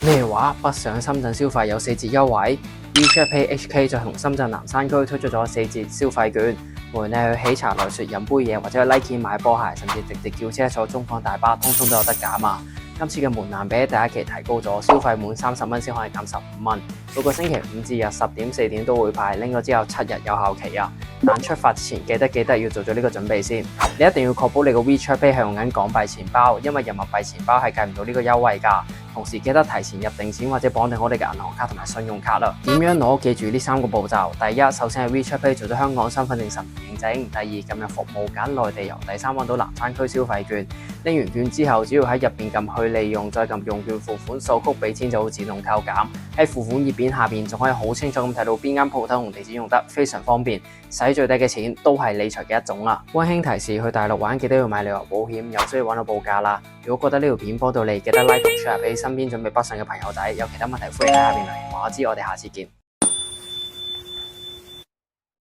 咩話？北上深圳消費有4折優惠 ？WeChat Pay HK 就同深圳南山區推出咗4折消費券，無論你去喜茶來說飲杯嘢，或者去 Nike 買波鞋，甚至直接叫車坐中港大巴，通通都有得減啊！今次嘅門檻比第一期提高咗，消費滿30蚊先可以減15蚊。每個星期5至日10點4點都會派，拎咗之後7日有效期啊！但出發前記得要做咗呢個準備先。你一定要確保你個 WeChat Pay 係用緊港幣錢包，因為人民幣錢包係計唔到呢個優惠㗎。同時記得提前入定錢或者綁定好你嘅銀行卡同埋信用卡啦。點樣攞？記住呢3個步驟。第一，首先係 WeChat Pay 做咗香港身份證實名認證。第二，撳入服務揀內地遊。第三，揾到南山區消費券。拎完券之後，只要喺入邊撳去利用，再撳用券付款，掃曲俾錢就會自動扣減。喺付款頁面下邊仲可以好清楚咁睇到邊間鋪頭同地址用得，非常方便。使最低嘅錢都係理財嘅一種啦。溫馨提示：去大陸玩記得要買旅遊保險，有需要揾我報價啦。如果覺得呢條片幫到你，記得 like 同 share 俾身邊準備北上嘅朋友仔。有其他問題歡迎喺下邊留言話我知，我哋下次見。